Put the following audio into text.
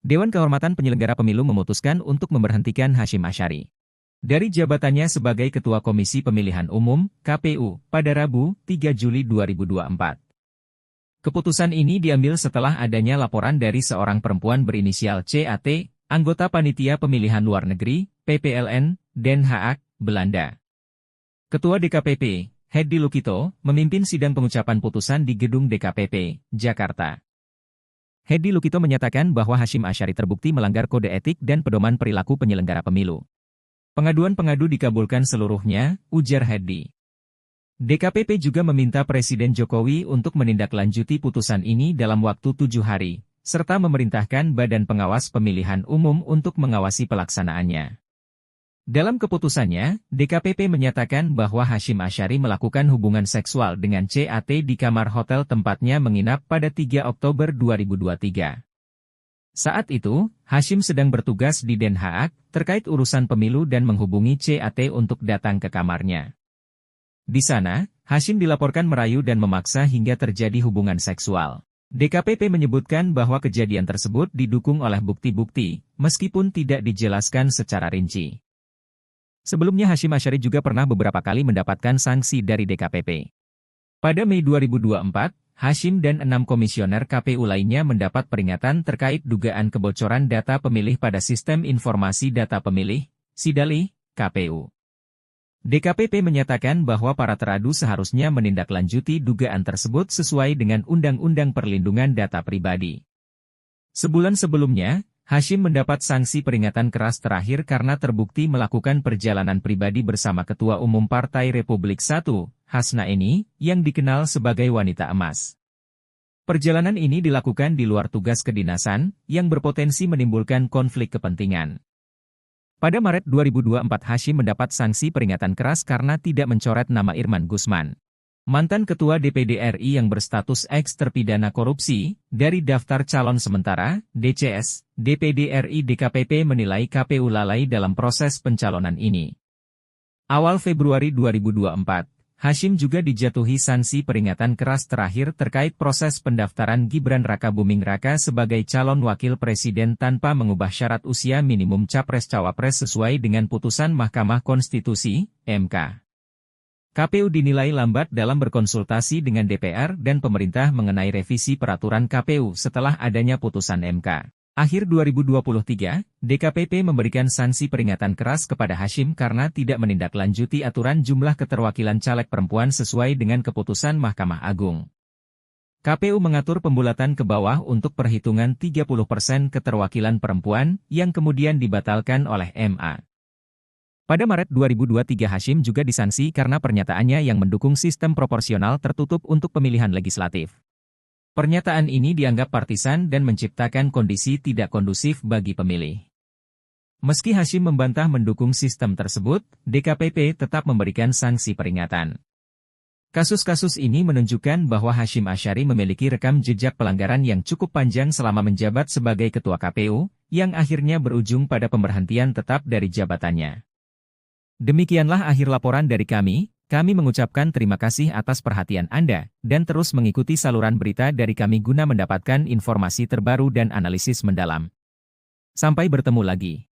Dewan Kehormatan Penyelenggara Pemilu memutuskan untuk memberhentikan Hasyim Asyari dari jabatannya sebagai Ketua Komisi Pemilihan Umum (KPU) pada Rabu, 3 Juli 2024. Keputusan ini diambil setelah adanya laporan dari seorang perempuan berinisial CAT, anggota Panitia Pemilihan Luar Negeri (PPLN), Den Haag, Belanda. Ketua DKPP, Hedi Lukito, memimpin sidang pengucapan putusan di Gedung DKPP, Jakarta. Hedi Lukito menyatakan bahwa Hasyim Asyari terbukti melanggar kode etik dan pedoman perilaku penyelenggara pemilu. Pengaduan pengadu dikabulkan seluruhnya, ujar Hedi. DKPP juga meminta Presiden Jokowi untuk menindaklanjuti putusan ini dalam waktu 7 hari, serta memerintahkan Badan Pengawas Pemilihan Umum untuk mengawasi pelaksanaannya. Dalam keputusannya, DKPP menyatakan bahwa Hasyim Asyari melakukan hubungan seksual dengan CAT di kamar hotel tempatnya menginap pada 3 Oktober 2023. Saat itu, Hasyim sedang bertugas di Den Haag, terkait urusan pemilu dan menghubungi CAT untuk datang ke kamarnya. Di sana, Hasyim dilaporkan merayu dan memaksa hingga terjadi hubungan seksual. DKPP menyebutkan bahwa kejadian tersebut didukung oleh bukti-bukti, meskipun tidak dijelaskan secara rinci. Sebelumnya Hasyim Asyari juga pernah beberapa kali mendapatkan sanksi dari DKPP. Pada Mei 2024, Hasyim dan 6 komisioner KPU lainnya mendapat peringatan terkait dugaan kebocoran data pemilih pada Sistem Informasi Data Pemilih, SIDALI, KPU. DKPP menyatakan bahwa para teradu seharusnya menindaklanjuti dugaan tersebut sesuai dengan Undang-Undang Perlindungan Data Pribadi. Sebulan sebelumnya, Hasyim mendapat sanksi peringatan keras terakhir karena terbukti melakukan perjalanan pribadi bersama Ketua Umum Partai Republik I, Hasna Eni, yang dikenal sebagai wanita emas. Perjalanan ini dilakukan di luar tugas kedinasan, yang berpotensi menimbulkan konflik kepentingan. Pada Maret 2024 Hasyim mendapat sanksi peringatan keras karena tidak mencoret nama Irman Gusman, mantan Ketua DPD RI yang berstatus eks-terpidana korupsi, dari daftar calon sementara, DCS, DPD RI. DKPP menilai KPU lalai dalam proses pencalonan ini. Awal Februari 2024, Hasyim juga dijatuhi sanksi peringatan keras terakhir terkait proses pendaftaran Gibran Rakabuming Raka sebagai calon wakil presiden tanpa mengubah syarat usia minimum Capres-Cawapres sesuai dengan putusan Mahkamah Konstitusi, MK. KPU dinilai lambat dalam berkonsultasi dengan DPR dan pemerintah mengenai revisi peraturan KPU setelah adanya putusan MK. Akhir 2023, DKPP memberikan sanksi peringatan keras kepada Hasyim karena tidak menindaklanjuti aturan jumlah keterwakilan caleg perempuan sesuai dengan keputusan Mahkamah Agung. KPU mengatur pembulatan ke bawah untuk perhitungan 30% keterwakilan perempuan, yang kemudian dibatalkan oleh MA. Pada Maret 2023 Hasyim juga disanksi karena pernyataannya yang mendukung sistem proporsional tertutup untuk pemilihan legislatif. Pernyataan ini dianggap partisan dan menciptakan kondisi tidak kondusif bagi pemilih. Meski Hasyim membantah mendukung sistem tersebut, DKPP tetap memberikan sanksi peringatan. Kasus-kasus ini menunjukkan bahwa Hasyim Asyari memiliki rekam jejak pelanggaran yang cukup panjang selama menjabat sebagai Ketua KPU, yang akhirnya berujung pada pemberhentian tetap dari jabatannya. Demikianlah akhir laporan dari kami. Kami mengucapkan terima kasih atas perhatian Anda, dan terus mengikuti saluran berita dari kami guna mendapatkan informasi terbaru dan analisis mendalam. Sampai bertemu lagi.